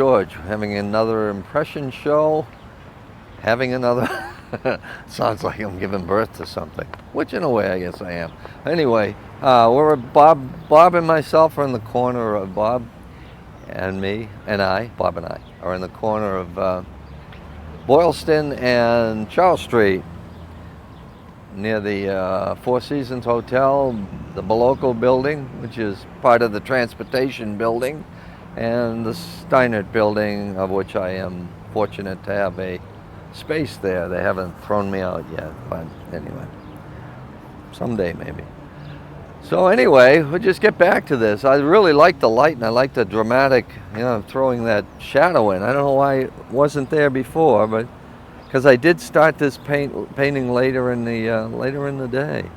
George, having another impression show, having another, sounds like I'm giving birth to something, which in a way I guess I am. Anyway, we're Bob and myself are in the corner of Bob and me, and Bob and I, are in the corner of Boylston and Charles Street, near the Four Seasons Hotel, the Boloco building, which is part of the transportation building, and the Steinert building, of which I am fortunate to have a space there. They haven't thrown me out yet, but anyway, someday maybe. So anyway, we'll just get back to this. I really like the light, and I like the dramatic, throwing that shadow in. I don't know why it wasn't there before, but because I did start this painting later in the day.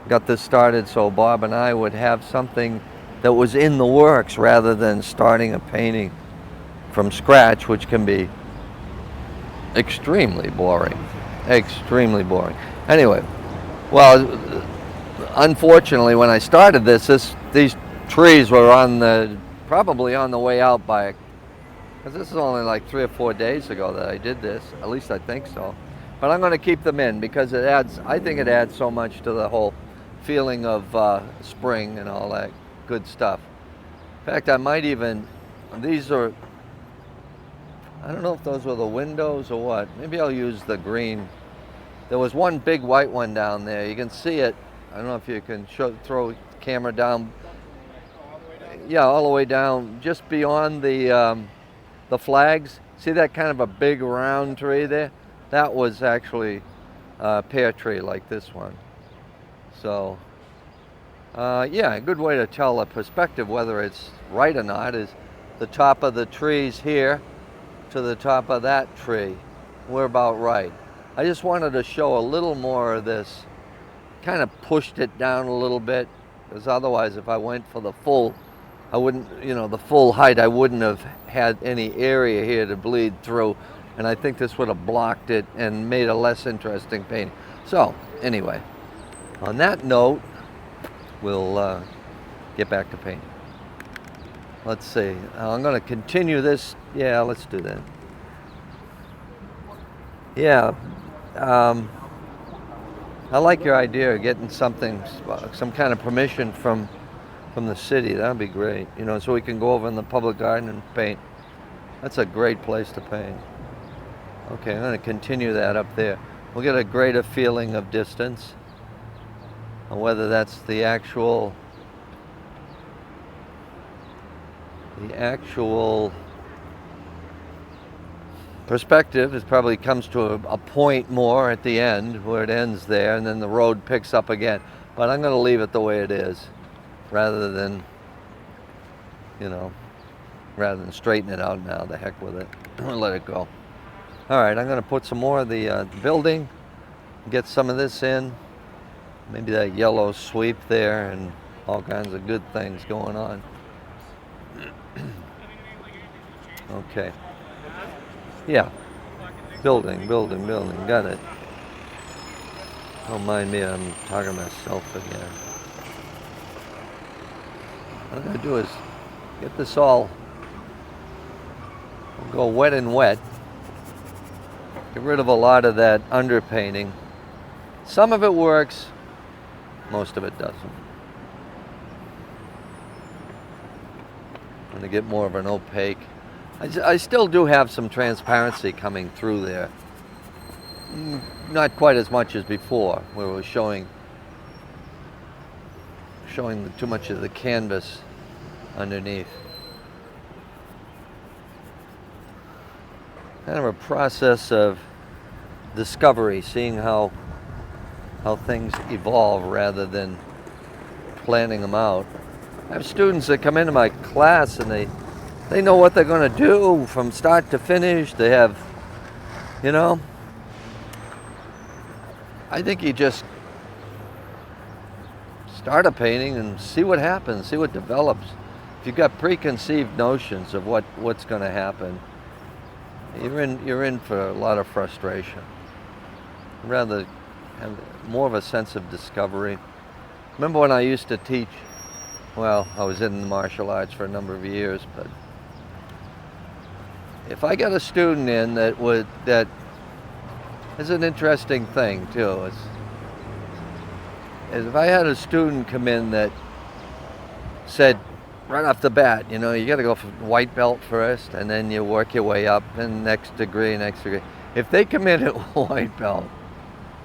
Got this started so Bob and I would have something that was in the works rather than starting a painting from scratch, which can be extremely boring. Extremely boring. Anyway, well, unfortunately, when I started these trees were probably on the way out by, because this is only like 3 or 4 days ago that I did this. At least I think so. But I'm going to keep them in because I think it adds so much to the whole feeling of spring and all that good stuff. In fact, I might even, I don't know if those were the windows or what. Maybe I'll use the green. There was one big white one down there. You can see it. I don't know if you can throw the camera down. Yeah, all the way down, just beyond the flags. See that kind of a big round tree there? That was actually a pear tree like this one. So, yeah, a good way to tell a perspective whether it's right or not is the top of the trees here to the top of that tree. We're about right. I just wanted to show a little more of this. Kind of pushed it down a little bit, because otherwise if I went for the full, I wouldn't, the full height, I wouldn't have had any area here to bleed through, and I think this would have blocked it and made a less interesting painting. So anyway, on that note, we'll get back to painting. Let's see, I'm going to continue this. Yeah, let's do that. Yeah, I like your idea of getting some kind of permission from the city. That would be great, so we can go over in the public garden and paint. That's a great place to paint. Okay, I'm going to continue that up there. We'll get a greater feeling of distance, and whether that's the actual perspective. It probably comes to a point more at the end where it ends there, and then the road picks up again. But I'm going to leave it the way it is, rather than straighten it out now. The heck with it. Let it go. All right, I'm going to put some more of the building, get some of this in, maybe that yellow sweep there, and all kinds of good things going on. Okay. Yeah. Building. Got it. Don't mind me, I'm talking to myself again. What I'm going to do is get this all, go wet and wet. Get rid of a lot of that underpainting. Some of it works, most of it doesn't. I'm going to get more of an opaque. I still do have some transparency coming through there. Not quite as much as before, where it was showing too much of the canvas underneath. Kind of a process of discovery, seeing how things evolve rather than planning them out. I have students that come into my class and they know what they're going to do from start to finish. They have, I think you just start a painting and see what happens, see what develops. If you've got preconceived notions of what's going to happen, you're in for a lot of frustration. I'd rather have more of a sense of discovery. Remember when I used to teach? Well, I was in the martial arts for a number of years, but if I got a student in that is an interesting thing too. Is if I had a student come in that said right off the bat, you know, you got to go for white belt first, and then you work your way up, and next degree. If they come in at white belt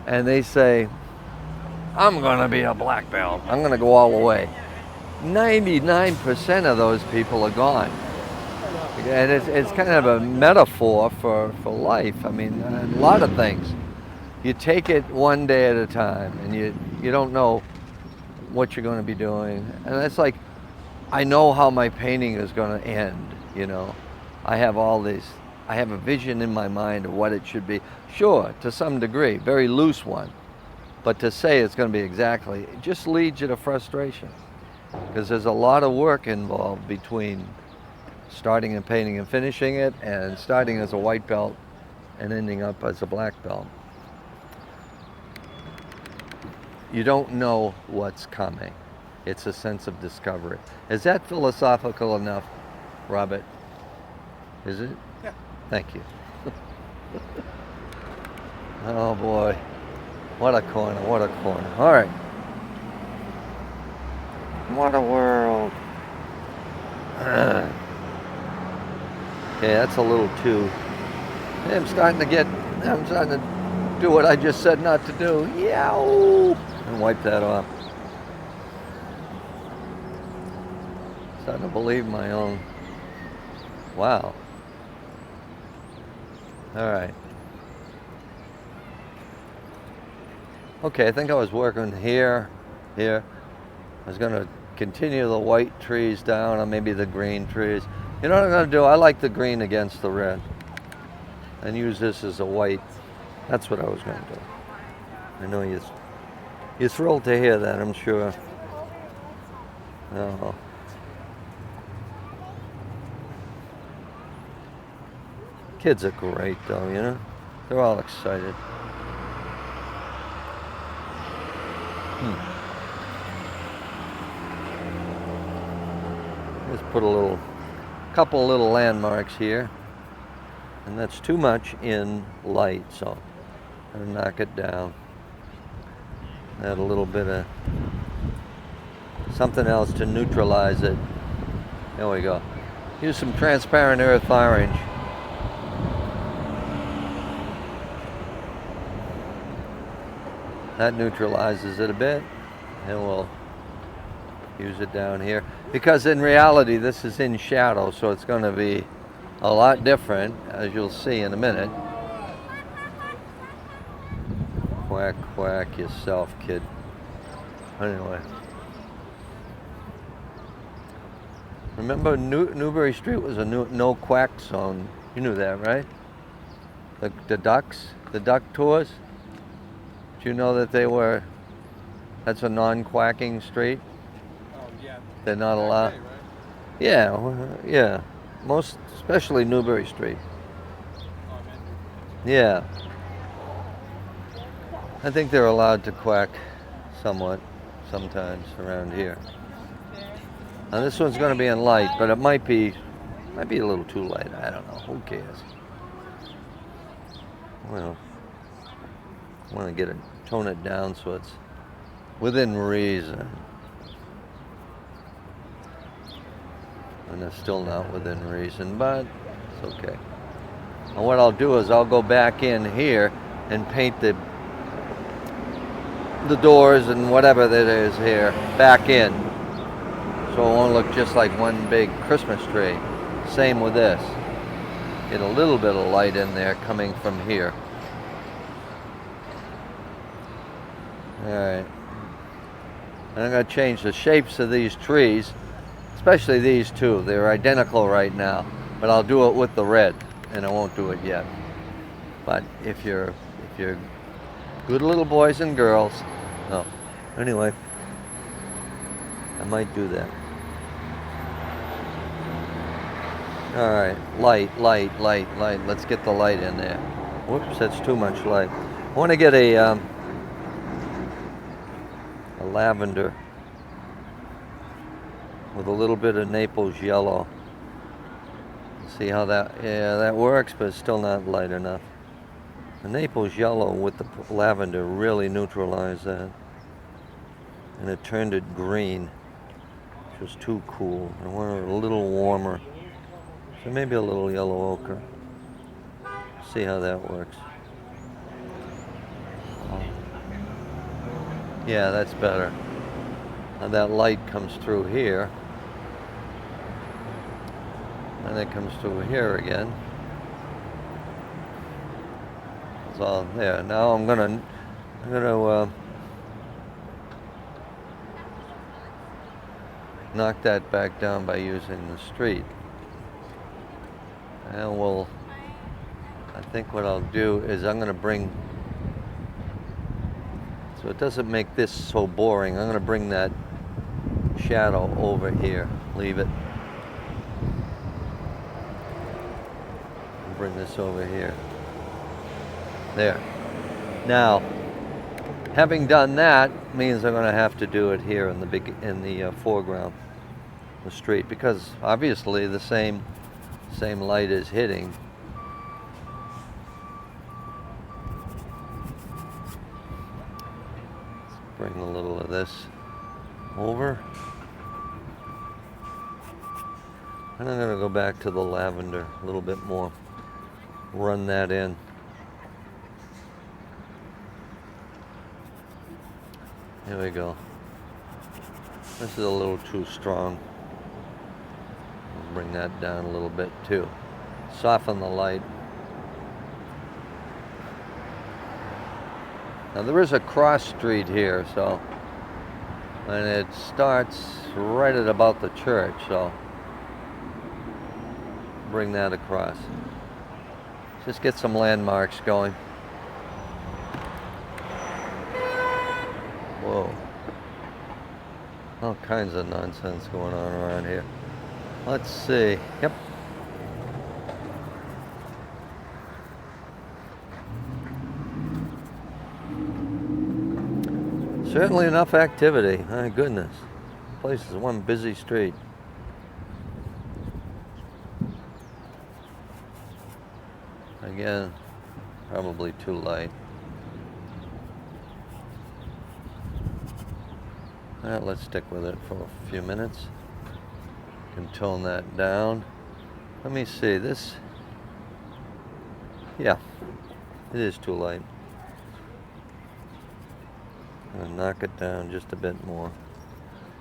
and they say, I'm going to be a black belt, I'm going to go all the way, 99% of those people are gone. And it's kind of a metaphor for life. I mean, a lot of things. You take it one day at a time, and you don't know what you're going to be doing. And it's like, I know how my painting is going to end, you know. I have a vision in my mind of what it should be. Sure, to some degree, very loose one. But to say it's going to be exactly, it just leads you to frustration. Because there's a lot of work involved between starting and painting and finishing it, and starting as a white belt and ending up as a black belt. You don't know what's coming. It's a sense of discovery. Is that philosophical enough, Robert? Is it? Yeah. Thank you. Oh boy. What a corner, what a corner. All right. What a world. Okay, that's a little too. I'm starting to do what I just said not to do. Yow! And wipe that off. Starting to believe my own. Wow. All right. Okay, I think I was working here. I was going to continue the white trees down, or maybe the green trees. You know what I'm going to do? I like the green against the red, and use this as a white. That's what I was going to do. I know you're thrilled to hear that, I'm sure. Oh. Kids are great, though, you know? They're all excited. Just put a couple little landmarks here, and that's too much in light, so I'm gonna knock it down. Add a little bit of something else to neutralize it. There we go. Use some transparent earth orange. That neutralizes it a bit, and we'll use it down here. Because in reality, this is in shadow, so it's going to be a lot different, as you'll see in a minute. Quack, quack yourself, kid. Anyway. Remember Newbury Street was a no quack zone. You knew that, right? The duck tours. Do you know that that's a non-quacking street? Oh, yeah. They're not allowed. Okay, right? Yeah. Most, especially Newbury Street. Oh, man. Yeah. I think they're allowed to quack somewhat, sometimes around here. Now this one's going to be in light, but it might be a little too light. I don't know. Who cares? Well, I want to tone it down so it's within reason. And it's still not within reason, but it's okay. And what I'll do is I'll go back in here and paint the doors and whatever that is here back in, so it won't look just like one big Christmas tree. Same with this. Get a little bit of light in there coming from here. Alright. And I'm going to change the shapes of these trees, especially these two. They're identical right now, but I'll do it with the red, and I won't do it yet. But if you're good little boys and girls, no. Anyway, I might do that. Alright, light. Let's get the light in there. Whoops, that's too much light. I want to get a lavender with a little bit of Naples yellow. See how that, yeah, that works, but it's still not light enough. The Naples yellow with the lavender really neutralized that. And it turned it green, which was too cool. I wanted it a little warmer. So maybe a little yellow ochre. See how that works. Yeah, that's better. Now that light comes through here. And it comes through here again. It's all there. Now I'm gonna knock that back down by using the street. And I think what I'll do is I'm gonna bring, so it doesn't make this so boring, I'm gonna bring that shadow over here. Leave it. And bring this over here. There. Now, having done that means I'm going to have to do it here in the foreground, the street, because obviously the same light is hitting. Let's bring a little of this over. And I'm going to go back to the lavender a little bit more. Run that in. Here we go. This is a little too strong. I'll bring that down a little bit too. Soften the light. Now there is a cross street here, so, and it starts right at about the church, so bring that across. Just get some landmarks going. Whoa. All kinds of nonsense going on around here. Let's see. Yep. Certainly enough activity. My goodness. Place is one busy street. Again, probably too light. Let's stick with it for a few minutes. Can tone that down. Let me see this. Yeah, it is too light. I'm gonna knock it down just a bit more.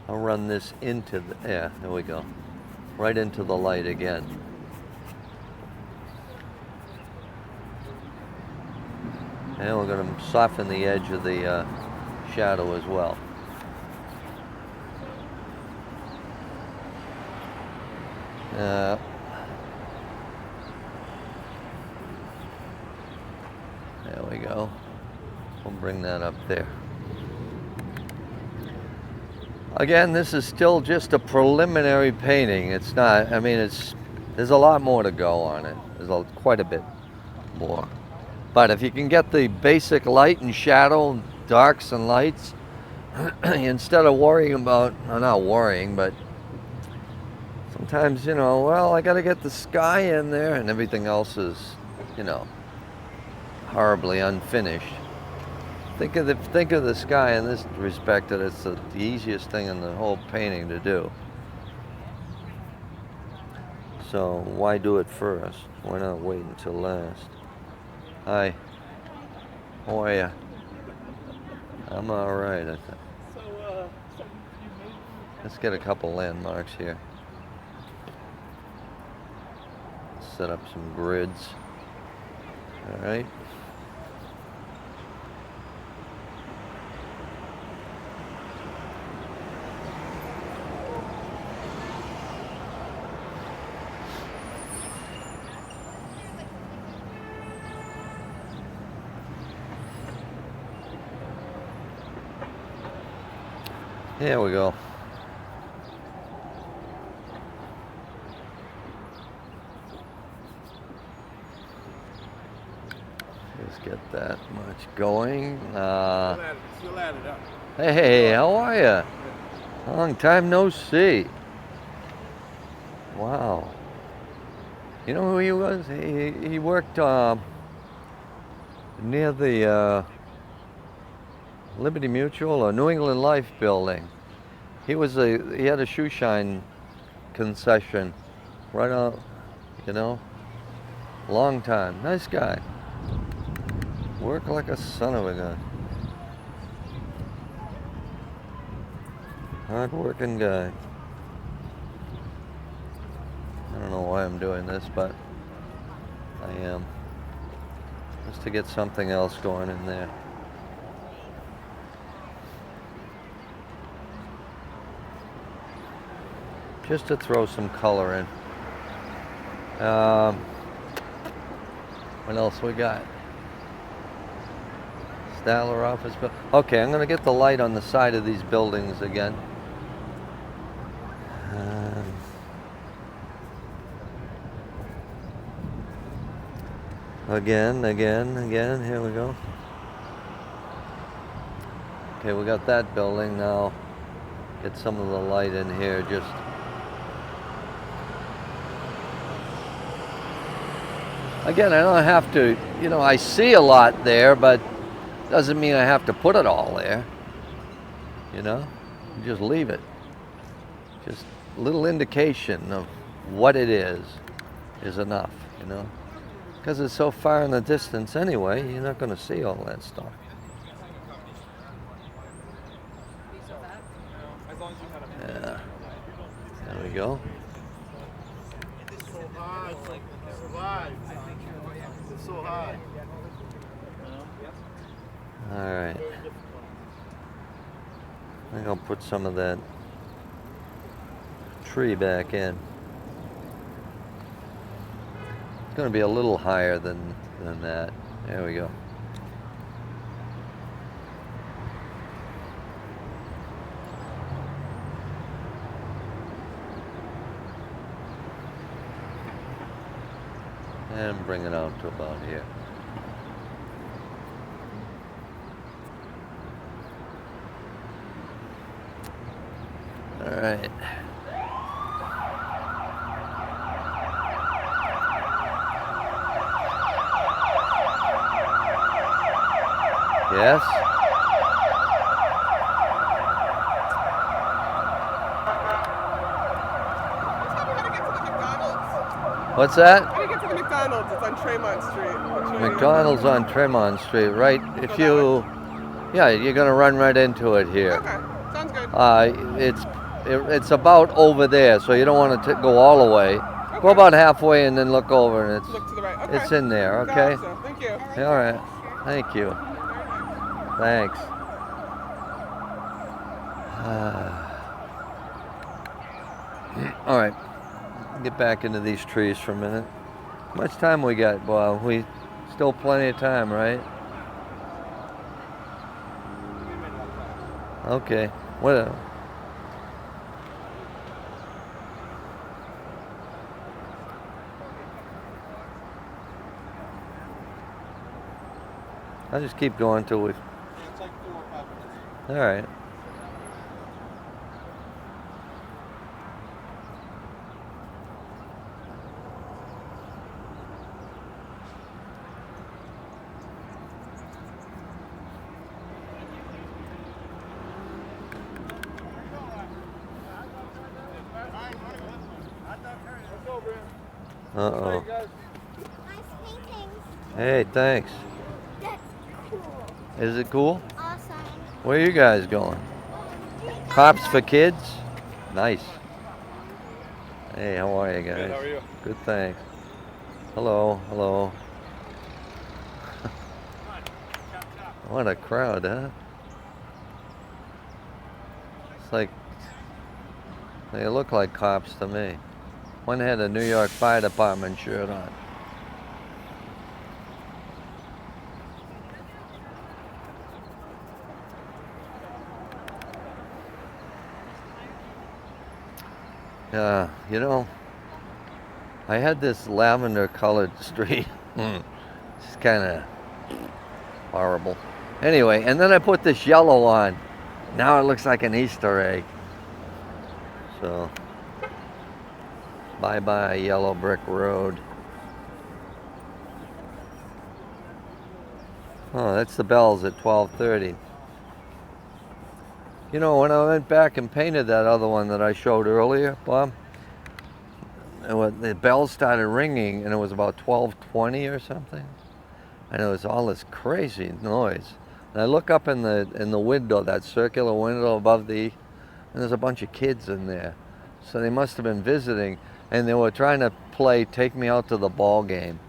I'll run this into the, yeah, there we go. Right into the light again. And we're gonna soften the edge of the shadow as well. There we go. We'll bring that up there. Again, this is still just a preliminary painting. It's not, I mean, there's a lot more to go on it. There's quite a bit more. But if you can get the basic light and shadow, darks and lights, instead of worrying about, not worrying, but sometimes, you know, well, I got to get the sky in there and everything else is, you know, horribly unfinished. Think of the sky in this respect, that it's the easiest thing in the whole painting to do. So why do it first? Why not wait until last? Hi. How are ya? I'm all right, I think. Let's get a couple landmarks here. Set up some grids. All right. There we go. Let's get that much going. Still add it up. Hey, how are you? Long time no see. Wow. You know who he was? He worked near the Liberty Mutual or New England Life building. He had a shoe shine concession right out, you know, long time. Nice guy. Worked like a son of a gun. Hard working guy. I don't know why I'm doing this, but I am. Just to get something else going in there. Just to throw some color in. What else we got? Statler office. Okay, I'm going to get the light on the side of these buildings again. Again, here we go. Okay, we got that building now. Get some of the light in here, just. Again, I don't have to, you know, I see a lot there, but doesn't mean I have to put it all there. You know, you just leave it. Just a little indication of what it is enough, you know. Because it's so far in the distance anyway, you're not going to see all that stuff. Yeah. There we go. It's so high. It's so high. All right. I think I'll put some of that tree back in. It's going to be a little higher than that. There we go. And bring it out to about here. All right. Yes? What's that? How do you get to the McDonald's? It's on Tremont Street. McDonald's on Tremont Street, right? If you, yeah, you're gonna run right into it here. Okay, sounds good. It's about over there, so you don't want to go all the way. Okay. Go about halfway and then look over, and Look to the right. Okay. it's in there. Okay. Gotcha. Thank you. Yeah, all right. Thank you. Thanks. All right. Get back into these trees for a minute. How much time we got? Well, we still plenty of time, right? Okay. Whatever. I'll just keep going till we. It's like 4 or 5 minutes. All right. Uh-oh. Nice paintings. Hey, thanks. That's cool. Is it cool? Awesome. Where are you guys going? Cops for kids? Nice. Hey, how are you guys? Good, how are you? Good, thanks. Hello, hello. What a crowd, huh? It's like, they look like cops to me. One had a New York Fire Department shirt on. You know, I had this lavender colored street. It's kind of horrible. Anyway, and then I put this yellow on. Now it looks like an Easter egg. So, bye-bye yellow brick road. Oh, that's the bells at 12:30. You know, when I went back and painted that other one that I showed earlier, Bob, the bells started ringing, and it was about 12:20 or something, and it was all this crazy noise. And I look up in the window, that circular window above and there's a bunch of kids in there. So they must have been visiting, and they were trying to play "Take Me Out to the Ball Game,"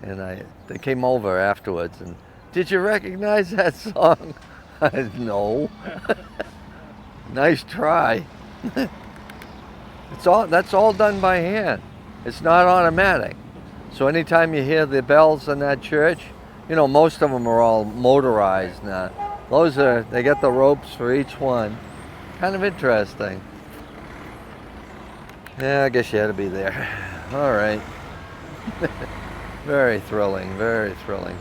and they came over afterwards and, "Did you recognize that song?" I said, "No." Nice try. That's all done by hand. It's not automatic. So anytime you hear the bells in that church, you know, most of them are all motorized now. They get the ropes for each one. Kind of interesting. Yeah, I guess you had to be there. All right. Very thrilling, very thrilling.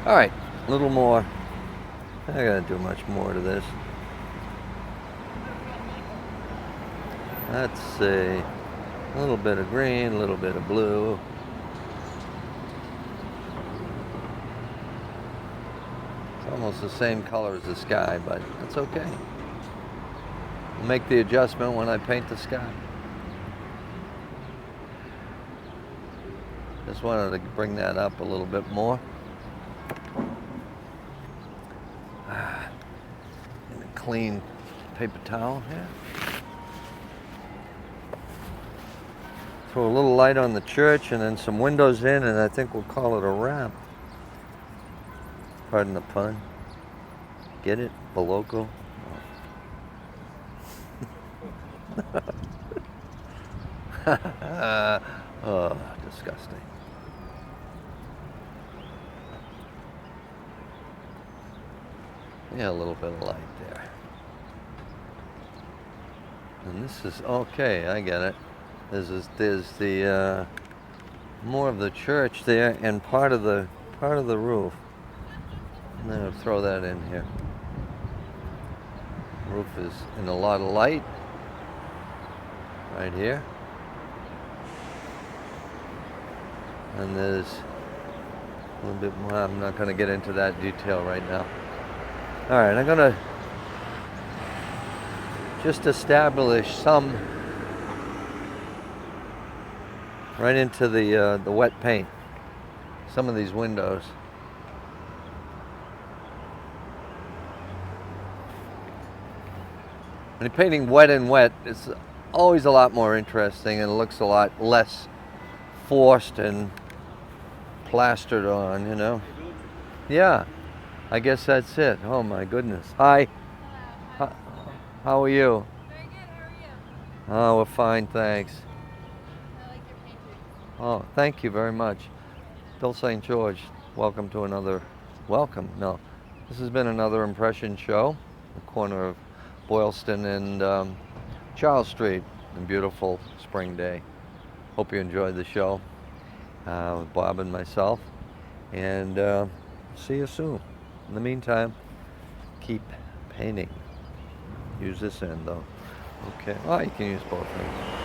All right, a little more. I gotta do much more to this. Let's see, a little bit of green, a little bit of blue. It's almost the same color as the sky, but that's okay. I'll make the adjustment when I paint the sky. Just wanted to bring that up a little bit more. And a clean paper towel here. Throw a little light on the church and then some windows in, and I think we'll call it a wrap. Pardon the pun. Get it? Boloco? Oh, disgusting. Yeah, a little bit of light there. And this is okay, I get it. There's the more of the church there and part of the roof. And then I'll throw that in here. Roof is in a lot of light right here. And there's a little bit more. I'm not going to get into that detail right now. All right, I'm going to just establish some right into the wet paint. Some of these windows. When you're painting wet and wet, it's always a lot more interesting and it looks a lot less forced and plastered on, you know. Yeah, I guess that's it. Oh my goodness. Hi. Hello. How are you? Very good. How are you? Oh, we're fine, thanks. I like your painting. Oh, thank you very much. Bill St. George, welcome to another, no, this has been another impression show, the corner of Boylston and Charles Street, a beautiful spring day. Hope you enjoyed the show with Bob and myself, and see you soon. In the meantime, keep painting. Use this end though. Okay, oh, you can use both ends.